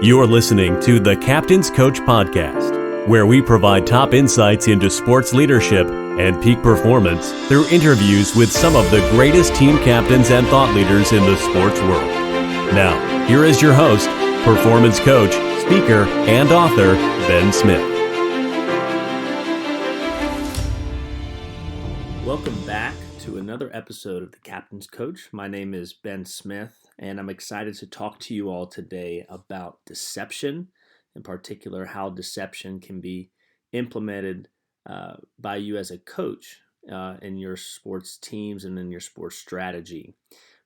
You're listening to the Captain's Coach Podcast, where we provide top insights into sports leadership and peak performance through interviews with some of the greatest team captains and thought leaders in the sports world. Now, here is your host, performance coach, speaker, and author, Ben Smith. Welcome back to another episode of the Captain's Coach. My name is Ben Smith, and I'm excited to talk to you all today about deception, in particular how deception can be implemented by you as a coach in your sports teams and in your sports strategy.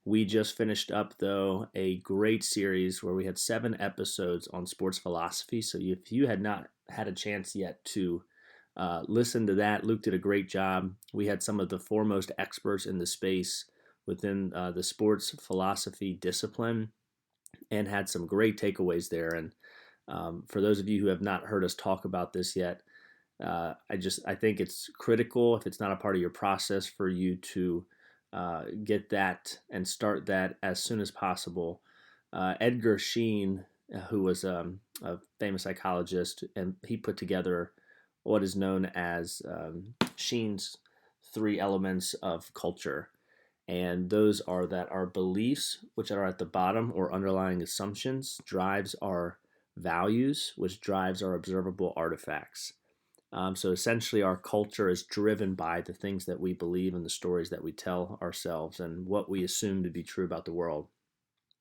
We just finished up, though, a great series where we had 7 episodes on sports philosophy. So if you had not had a chance yet to listen to that, Luke did a great job. We had some of the foremost experts in the space within the sports philosophy discipline and had some great takeaways there. And for those of you who have not heard us talk about this yet, I think it's critical, if it's not a part of your process, for you to get that and start that as soon as possible. Edgar Schein, who was a famous psychologist, and he put together what is known as Schein's 3 elements of culture. And those are that our beliefs, which are at the bottom, or underlying assumptions, drives our values, which drives our observable artifacts. So essentially our culture is driven by the things that we believe and the stories that we tell ourselves and what we assume to be true about the world.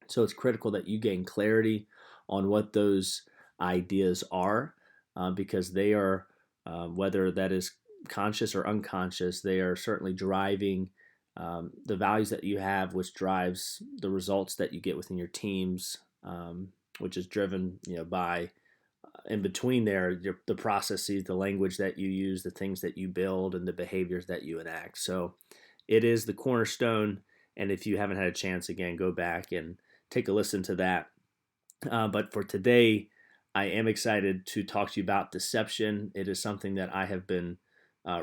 So it's critical that you gain clarity on what those ideas are, because they are, whether that is conscious or unconscious, they are certainly driving the values that you have, which drives the results that you get within your teams, which is driven, by in between there, the processes, the language that you use, the things that you build, and the behaviors that you enact. So it is the cornerstone. And if you haven't had a chance, again, go back and take a listen to that. But for today, I am excited to talk to you about deception. It is something that I have been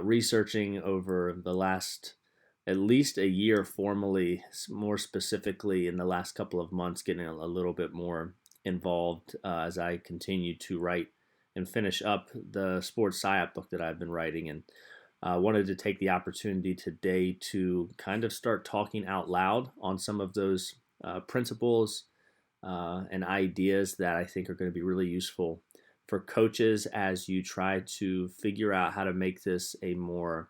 researching over the last at least a year formally, more specifically in the last couple of months, getting a little bit more involved as I continue to write and finish up the sports PSYOP book that I've been writing. And wanted to take the opportunity today to kind of start talking out loud on some of those principles and ideas that I think are going to be really useful for coaches as you try to figure out how to make this a more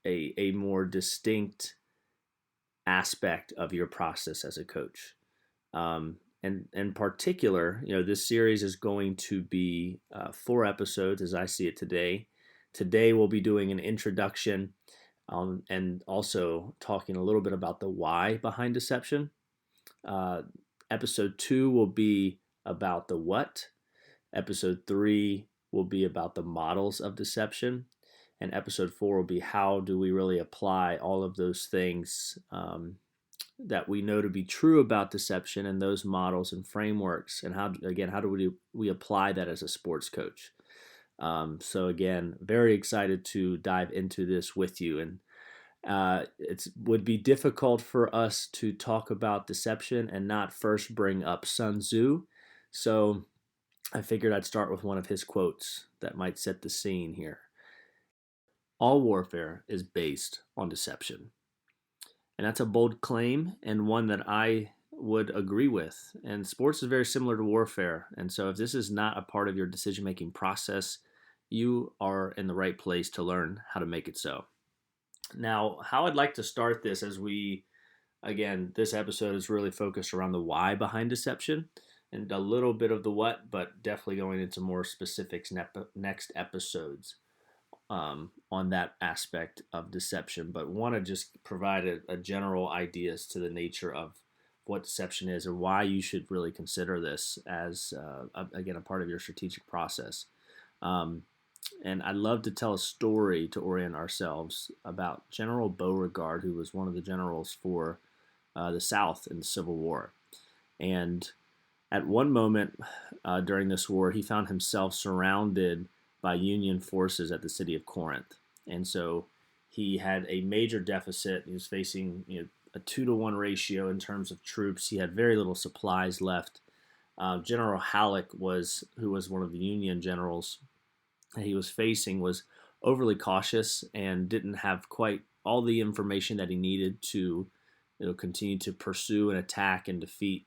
a more distinct aspect of your process as a coach. And in particular, this series is going to be 4 episodes as I see it today. Today we'll be doing an introduction and also talking a little bit about the why behind deception. Episode 2 will be about the what. Episode 3 will be about the models of deception. And episode 4 will be how do we really apply all of those things that we know to be true about deception and those models and frameworks, and how do we apply that as a sports coach. So again, very excited to dive into this with you. And it would be difficult for us to talk about deception and not first bring up Sun Tzu. So I figured I'd start with one of his quotes that might set the scene here. All warfare is based on deception. And that's a bold claim, and one that I would agree with. And sports is very similar to warfare. And so if this is not a part of your decision-making process, you are in the right place to learn how to make it so. Now, how I'd like to start this this episode is really focused around the why behind deception and a little bit of the what, but definitely going into more specifics next episodes on that aspect of deception. But want to just provide a general ideas to the nature of what deception is and why you should really consider this as, a part of your strategic process. And I'd love to tell a story to orient ourselves about General Beauregard, who was one of the generals for the South in the Civil War. And at one moment during this war, he found himself surrounded by Union forces at the city of Corinth. And so he had a major deficit. He was facing a 2-to-1 ratio in terms of troops. He had very little supplies left. General Halleck who was one of the Union generals that he was facing, was overly cautious and didn't have quite all the information that he needed to continue to pursue and attack and defeat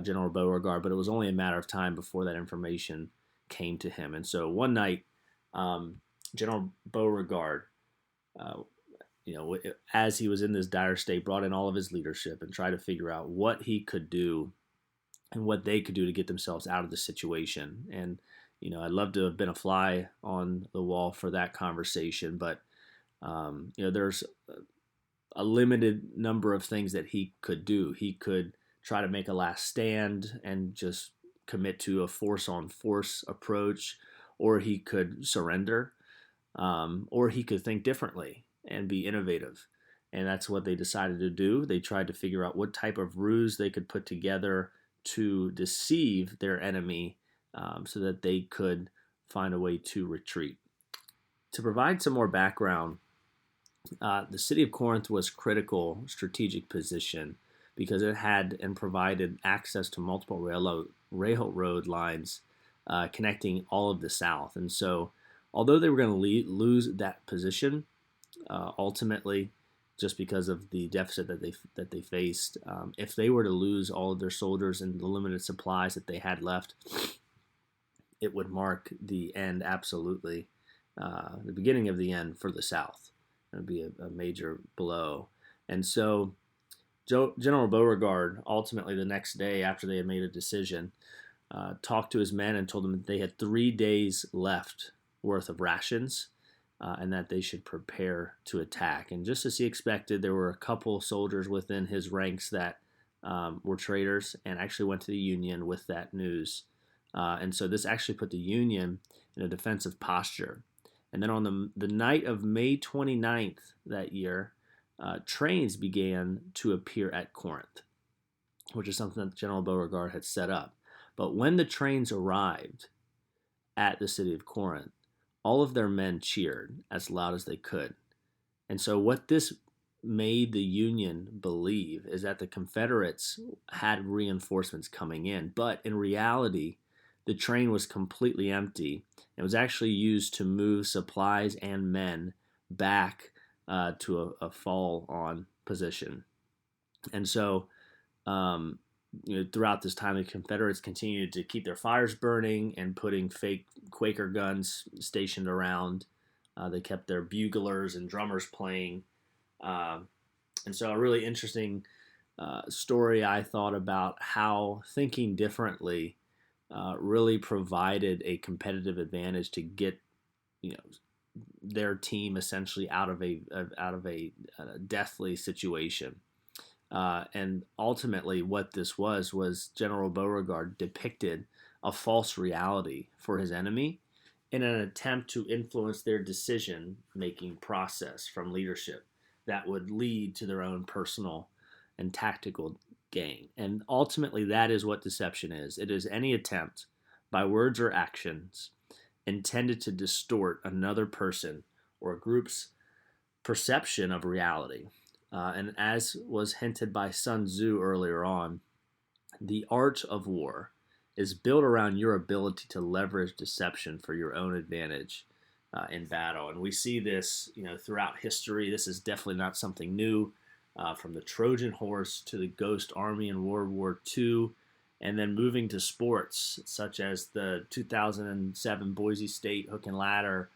General Beauregard. But it was only a matter of time before that information came to him. And so one night, General Beauregard, as he was in this dire state, brought in all of his leadership and tried to figure out what he could do and what they could do to get themselves out of the situation. And I'd love to have been a fly on the wall for that conversation, but there's a limited number of things that he could do. He could try to make a last stand and just commit to a force-on-force approach, or he could surrender, or he could think differently and be innovative. And that's what they decided to do. They tried to figure out what type of ruse they could put together to deceive their enemy so that they could find a way to retreat. To provide some more background, the city of Corinth was critical strategic position because it had and provided access to multiple railroad lines connecting all of the South. And so, although they were going to lose that position, ultimately, just because of the deficit that they faced, if they were to lose all of their soldiers and the limited supplies that they had left, it would mark the end, absolutely, the beginning of the end for the South. It would be a major blow. And so General Beauregard, ultimately the next day after they had made a decision, talked to his men and told them that they had 3 days left worth of rations and that they should prepare to attack. And just as he expected, there were a couple soldiers within his ranks that were traitors and actually went to the Union with that news. And so this actually put the Union in a defensive posture. And then on the night of May 29th that year, trains began to appear at Corinth, which is something that General Beauregard had set up. But when the trains arrived at the city of Corinth, all of their men cheered as loud as they could. And so what this made the Union believe is that the Confederates had reinforcements coming in, but in reality, the train was completely empty. It was actually used to move supplies and men back to a fall-on position. And so, throughout this time, the Confederates continued to keep their fires burning and putting fake Quaker guns stationed around. They kept their buglers and drummers playing. And so a really interesting story I thought about how thinking differently really provided a competitive advantage to get, their team essentially out of a deathly situation. And ultimately, what this was General Beauregard depicted a false reality for his enemy in an attempt to influence their decision-making process from leadership that would lead to their own personal and tactical gain. And ultimately, that is what deception is. It is any attempt by words or actions intended to distort another person or a group's perception of reality. And as was hinted by Sun Tzu earlier on, the art of war is built around your ability to leverage deception for your own advantage in battle. And we see this, throughout history. This is definitely not something new. From the Trojan horse to the Ghost Army in World War II, and then moving to sports such as the 2007 Boise State hook and ladder,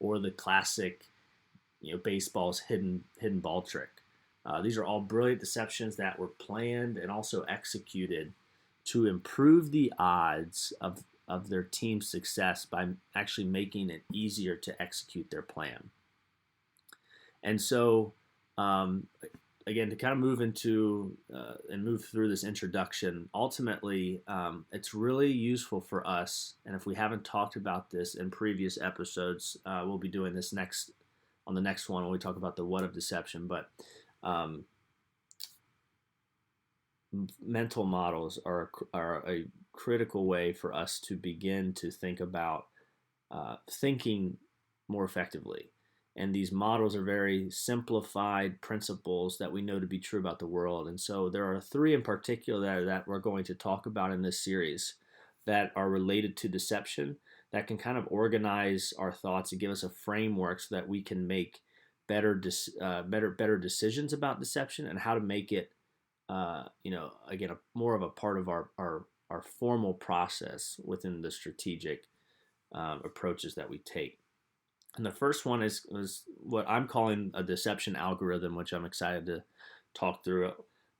or the classic, baseball's hidden ball trick. These are all brilliant deceptions that were planned and also executed to improve the odds of their team's success by actually making it easier to execute their plan. And so, again, to kind of move into and move through this introduction, ultimately, it's really useful for us. And if we haven't talked about this in previous episodes, we'll be doing this on the next one when we talk about the what of deception. But mental models are a critical way for us to begin to think about thinking more effectively. And these models are very simplified principles that we know to be true about the world. And so there are three in particular that we're going to talk about in this series that are related to deception, that can kind of organize our thoughts and give us a framework so that we can make better decisions about deception and how to make it, again, more of a part of our formal process within the strategic approaches that we take. And the first one is what I'm calling a deception algorithm, which I'm excited to talk through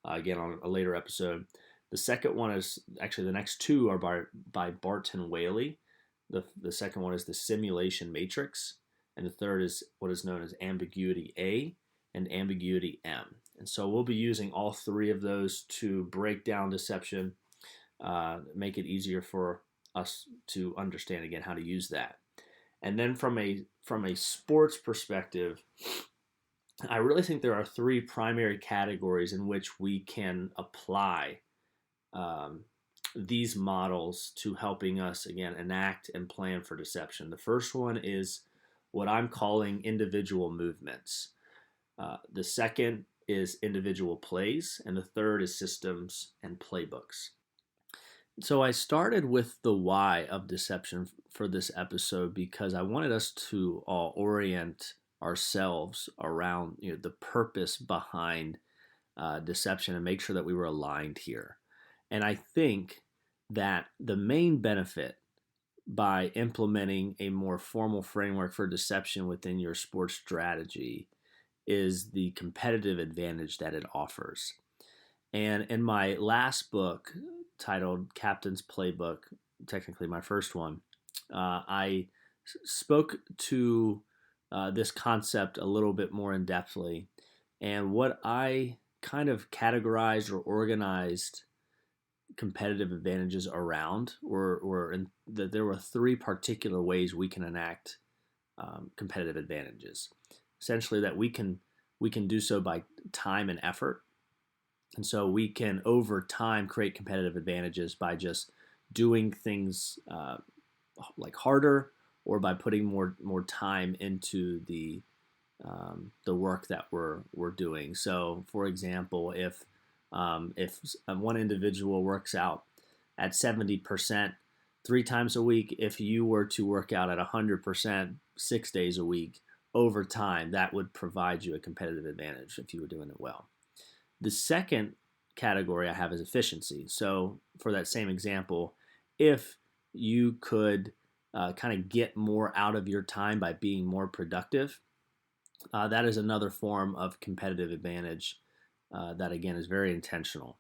again on a later episode. The second one is actually, the next two are by Barton Whaley. The second one is the simulation matrix, and the third is what is known as ambiguity A and ambiguity M. And so we'll be using all three of those to break down deception, make it easier for us to understand again how to use that. And then from a sports perspective, I really think there are three primary categories in which we can apply these models to helping us, again, enact and plan for deception. The first one is what I'm calling individual movements. The second is individual plays, and the third is systems and playbooks. So I started with the why of deception for this episode because I wanted us to all orient ourselves around the purpose behind deception and make sure that we were aligned here. And I think that the main benefit by implementing a more formal framework for deception within your sports strategy is the competitive advantage that it offers. And in my last book, titled Captain's Playbook, technically my first one, I spoke to this concept a little bit more in depthly. And what I kind of categorized or organized competitive advantages around were that there were three particular ways we can enact competitive advantages. Essentially, that we can do so by time and effort. And so we can, over time, create competitive advantages by just doing things like harder, or by putting more time into the work that we're doing. So, for example, if one individual works out at 70% 3 times a week, if you were to work out at 100% 6 days a week, over time, that would provide you a competitive advantage if you were doing it well. The second category I have is efficiency. So for that same example, if you could kind of get more out of your time by being more productive, that is another form of competitive advantage that, again, is very intentional.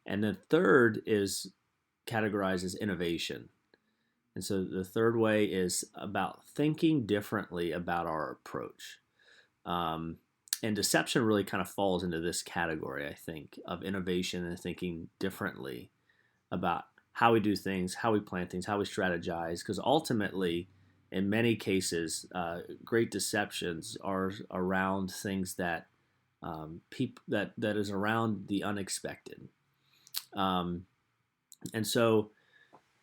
And the third is categorized as innovation. And so the third way is about thinking differently about our approach. And deception really kind of falls into this category, I think, of innovation and thinking differently about how we do things, how we plan things, how we strategize. Because ultimately, in many cases, great deceptions are around things that that is around the unexpected. And so,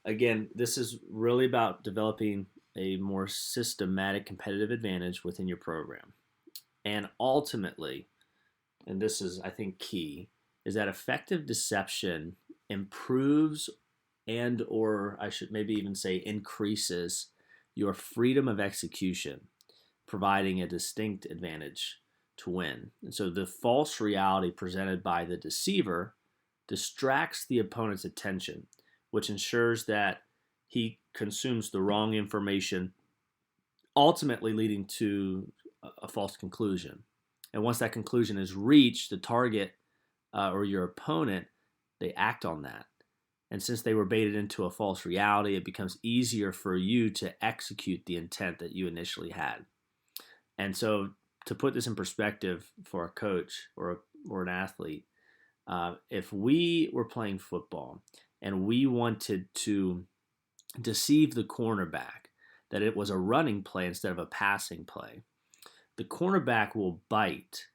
again, this is really about developing a more systematic competitive advantage within your program. And ultimately, and this is, I think, key, is that effective deception improves or I should maybe even say increases your freedom of execution, providing a distinct advantage to win. And so the false reality presented by the deceiver distracts the opponent's attention, which ensures that he consumes the wrong information, ultimately leading to a false conclusion. And once that conclusion is reached, the target or your opponent, they act on that. And since they were baited into a false reality, it becomes easier for you to execute the intent that you initially had. And so, to put this in perspective for a coach or an athlete, if we were playing football and we wanted to deceive the cornerback that it was a running play instead of a passing play, the cornerback will bite,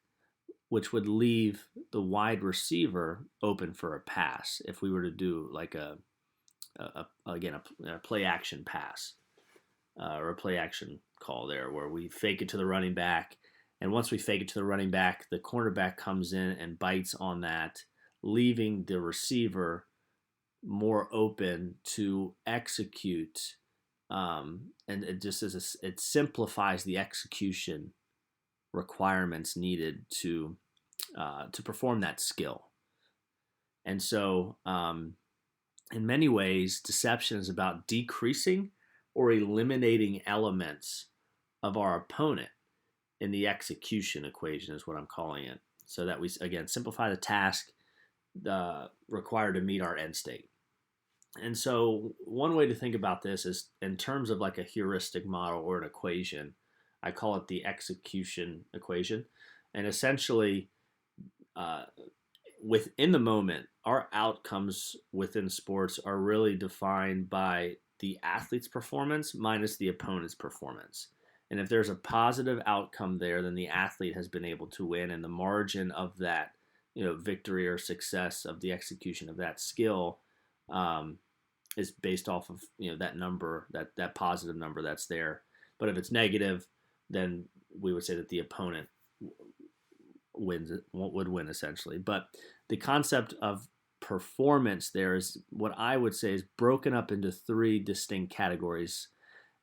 which would leave the wide receiver open for a pass if we were to do like a play action pass or a play action call there, where we fake it to the running back. And once we fake it to the running back, the cornerback comes in and bites on that, leaving the receiver more open to execute. And it simplifies the execution requirements needed to perform that skill. And so, in many ways, deception is about decreasing or eliminating elements of our opponent in the execution equation, is what I'm calling it, so that we, again, simplify the task required to meet our end state. And so one way to think about this is in terms of like a heuristic model or an equation. I call it the execution equation. And essentially, within the moment, our outcomes within sports are really defined by the athlete's performance minus the opponent's performance. And if there's a positive outcome there, then the athlete has been able to win, and the margin of that, victory or success of the execution of that skill is based off of that number, that positive number that's there. But if it's negative, then we would say that the opponent would win essentially. But the concept of performance there is what I would say is broken up into three distinct categories.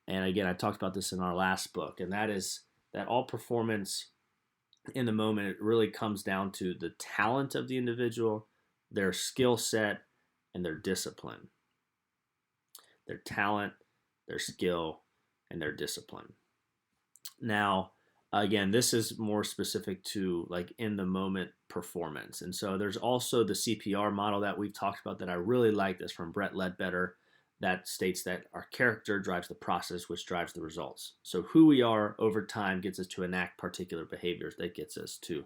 And again, I talked about this in our last book, and that is that all performance in the moment, it really comes down to the talent of the individual, their skill set, and their discipline. Their talent, their skill, and their discipline. Now, again, this is more specific to like in the moment performance. And so there's also the CPR model that we've talked about that I really like. This from Brett Ledbetter, that states that our character drives the process, which drives the results. So who we are over time gets us to enact particular behaviors that gets us to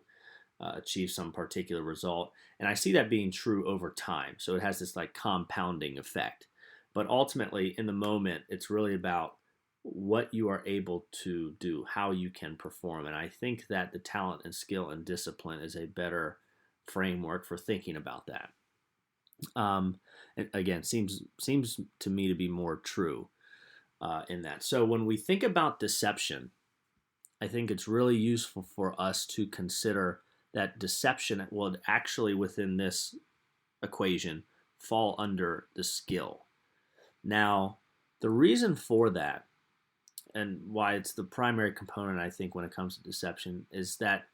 achieve some particular result. And I see that being true over time. So it has this like compounding effect. But ultimately, in the moment, it's really about what you are able to do, how you can perform. And I think that the talent and skill and discipline is a better framework for thinking about that. And again, seems to me to be more true in that. So when we think about deception, I think it's really useful for us to consider that deception will actually, within this equation, fall under the skill. Now, the reason for that, and why it's the primary component, I think, when it comes to deception, is that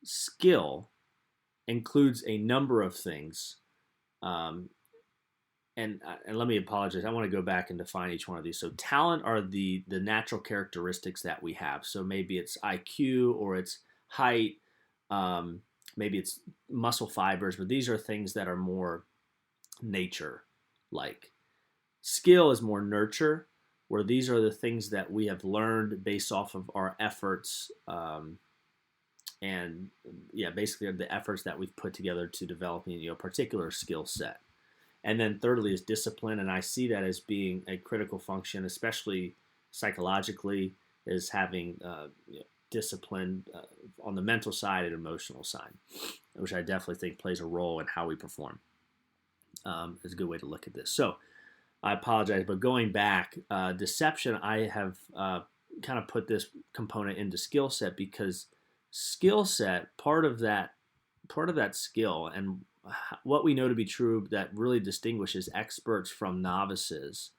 skill includes a number of things. And let me apologize. I want to go back and define each one of these. So talent are the natural characteristics that we have. So maybe it's IQ or it's height, maybe it's muscle fibers, but these are things that are more nature-like. Skill is more nurture, where these are the things that we have learned based off of our efforts, and basically the efforts that we've put together to developing a particular skill set. And then thirdly is discipline, and I see that as being a critical function, especially psychologically, is having discipline on the mental side and emotional side, which I definitely think plays a role in how we perform. Is a good way to look at this. So I apologize, but going back, deception, I have kind of put this component into skill set because skill set, part of that skill and what we know to be true that really distinguishes experts from novices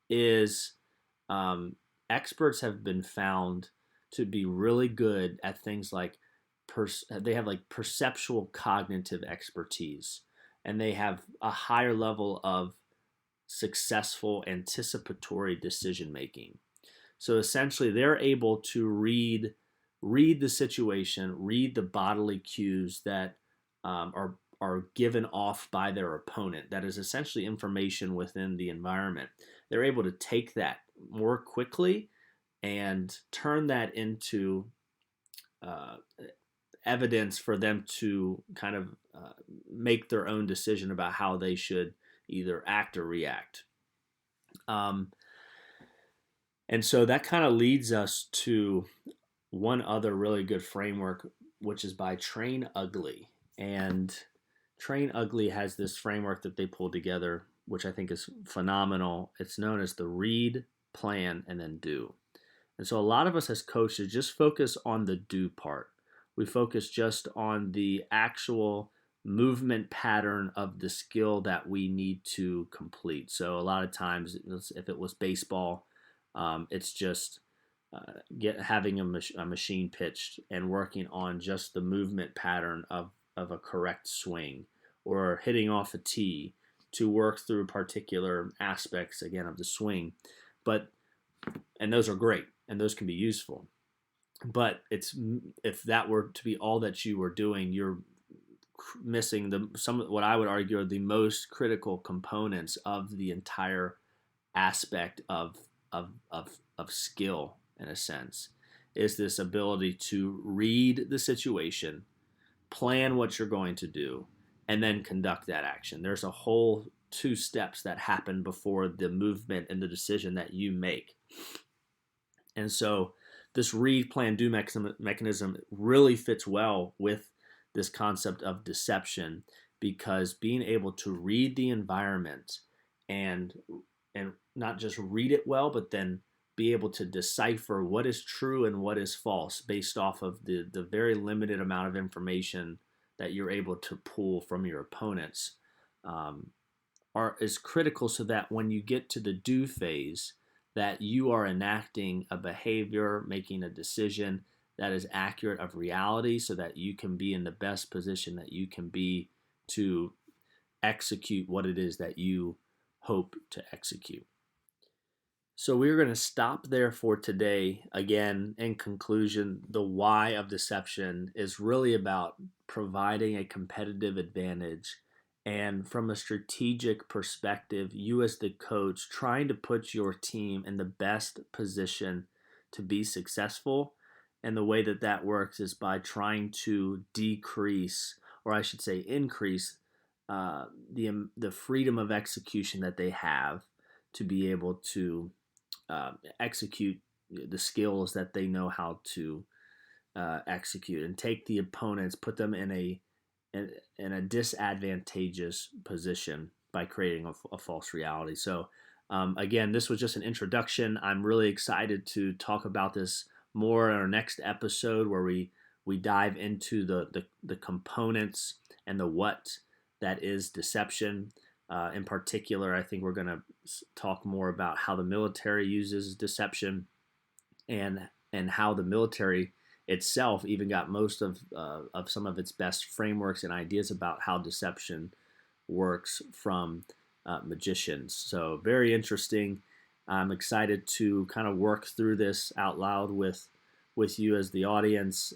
is experts have been found to be really good at things like they have like perceptual cognitive expertise, and they have a higher level of successful anticipatory decision making. So essentially they're able to read the situation, read the bodily cues that are given off by their opponent. That is essentially information within the environment. They're able to take that more quickly and turn that into evidence for them to kind of make their own decision about how they should either act or react. And so that kind of leads us to one other really good framework, which is by Train Ugly. And Train Ugly has this framework that they pulled together, which I think is phenomenal. It's known as the read, plan, and then do. And so a lot of us as coaches just focus on the do part. We focus just on the actual movement pattern of the skill that we need to complete. So a lot of times, if it was baseball, it's just having a machine pitched and working on just the movement pattern of a correct swing, or hitting off a tee to work through particular aspects, again, of the swing. And those are great, and those can be useful. But if that were to be all that you were doing, you're missing what I would argue are the most critical components of the entire aspect of skill, in a sense, is this ability to read the situation, plan what you're going to do, and then conduct that action. There's a whole 2 steps that happen before the movement and the decision that you make. And so this read, plan, do mechanism really fits well with this concept of deception, because being able to read the environment and not just read it well, but then be able to decipher what is true and what is false based off of the very limited amount of information that you're able to pull from your opponents is critical, so that when you get to the do phase, that you are enacting a behavior, making a decision that is accurate of reality, so that you can be in the best position that you can be to execute what it is that you hope to execute. So we're going to stop there for today. Again, in conclusion, the why of deception is really about providing a competitive advantage, and from a strategic perspective, you as the coach trying to put your team in the best position to be successful. And the way that works is by trying to decrease, or I should say increase, the freedom of execution that they have to be able to execute the skills that they know how to execute, and take the opponents, put them in a disadvantageous position by creating a false reality. So again, this was just an introduction. I'm really excited to talk about this more in our next episode, where we dive into the components and the what that is deception. In particular, I think we're going to talk more about how the military uses deception, and how the military itself even got most of some of its best frameworks and ideas about how deception works from magicians. So very interesting. I'm excited to kind of work through this out loud with you as the audience.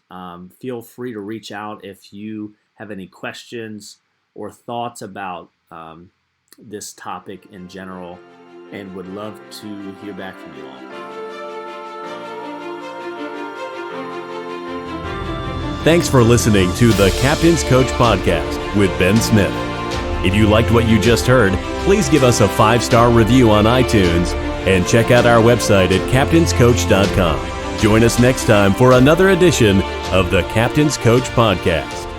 Feel free to reach out if you have any questions or thoughts about this topic in general, and would love to hear back from you all. Thanks for listening to the Captain's Coach Podcast with Ben Smith. If you liked what you just heard, please give us a 5-star review on iTunes and check out our website at captainscoach.com. Join us next time for another edition of the Captain's Coach Podcast.